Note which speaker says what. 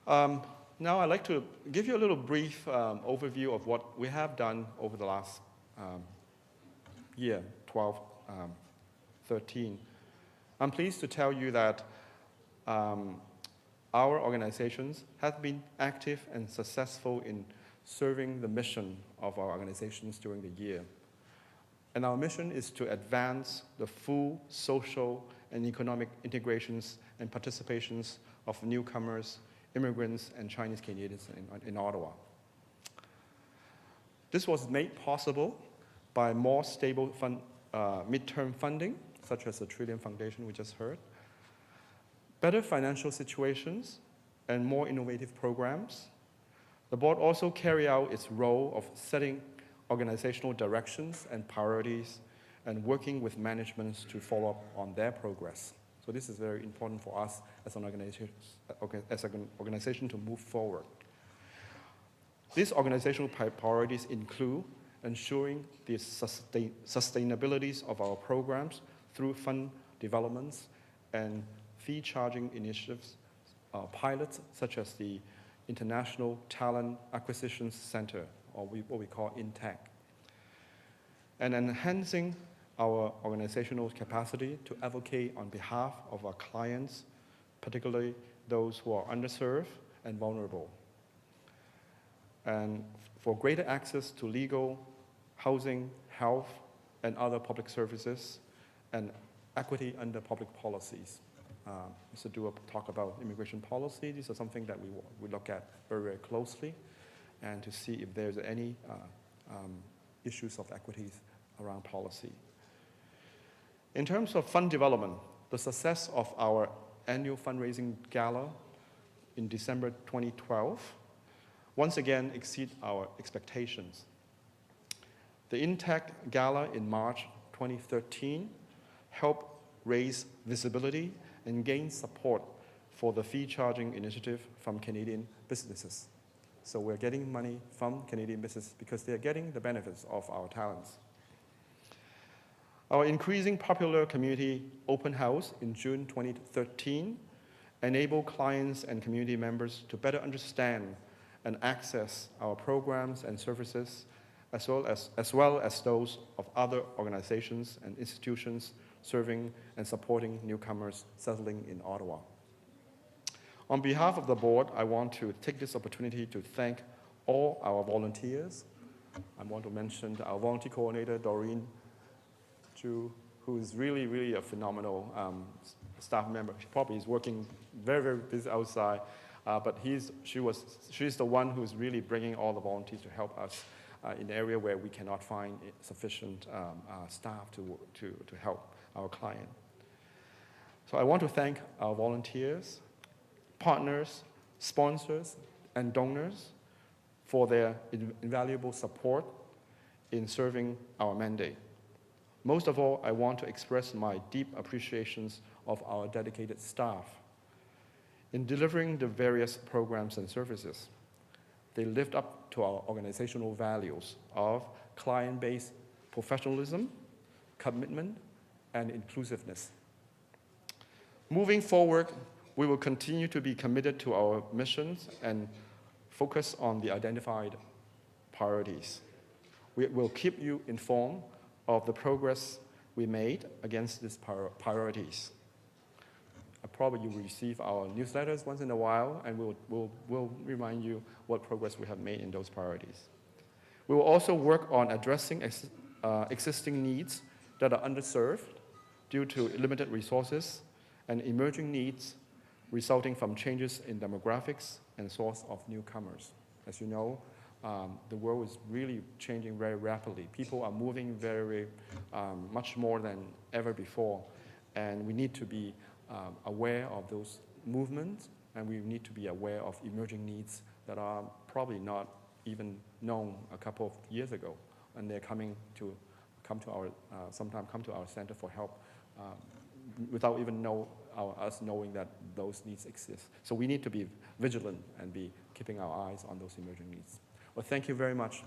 Speaker 1: Now I'd like to give you a little brief overview of what we have done over the last year, 12, 13. I'm pleased to tell you that our organizations have been active and successful in serving the mission of our organizations during the year. And our mission is to advance the full social and economic integrations and participations of newcomers, immigrants, and Chinese Canadians in Ottawa. This was made possible by more stable midterm funding, such as the Trillium Foundation we just heard, better financial situations, and more innovative programs. The board also carry out its role of setting organizational directions and priorities and working with managements to follow up on their progress. So this is very important for us as an organization to move forward. These organizational priorities include ensuring the sustainability of our programs through fund developments and fee charging initiatives, pilots such as the International Talent Acquisition Center, or what we call INTAC, and enhancing our organizational capacity to advocate on behalf of our clients, particularly those who are underserved and vulnerable, and for greater access to legal, housing, health, and other public services, and equity under public policies. Mr. Dua talked about immigration policy. These are something that we look at very, very closely, and to see if there's any issues of equities around policy. In terms of fund development, the success of our annual fundraising gala in December 2012 once again exceeded our expectations. The INTAC Gala in March 2013 helped raise visibility and gain support for the fee charging initiative from Canadian businesses. So we're getting money from Canadian businesses because they're getting the benefits of our talents. Our increasing popular community open house in June 2013 enabled clients and community members to better understand and access our programs and services, as well as those of other organizations and institutions serving and supporting newcomers settling in Ottawa. On behalf of the board, I want to take this opportunity to thank all our volunteers. I want to mention our volunteer coordinator, Doreen Chu, who is really, really a phenomenal staff member. She probably is working very, very busy outside, but she's the one who's really bringing all the volunteers to help us in the area where we cannot find sufficient staff to help our client. So I want to thank our volunteers, partners, sponsors, and donors for their invaluable support in serving our mandate. Most of all, I want to express my deep appreciations of our dedicated staff. In delivering the various programs and services, they lived up to our organizational values of client-based professionalism, commitment, and inclusiveness. Moving forward, we will continue to be committed to our missions and focus on the identified priorities. We will keep you informed of the progress we made against these priorities. Probably you will receive our newsletters once in a while, and we'll remind you what progress we have made in those priorities. We will also work on addressing existing needs that are underserved due to limited resources and emerging needs resulting from changes in demographics and source of newcomers. As you know, the world is really changing very rapidly. People are moving very much more than ever before, and we need to be aware of those movements, and we need to be aware of emerging needs that are probably not even known a couple of years ago, and they're sometimes come to our center for help without even us knowing that those needs exist. So we need to be vigilant and be keeping our eyes on those emerging needs. Well, thank you very much.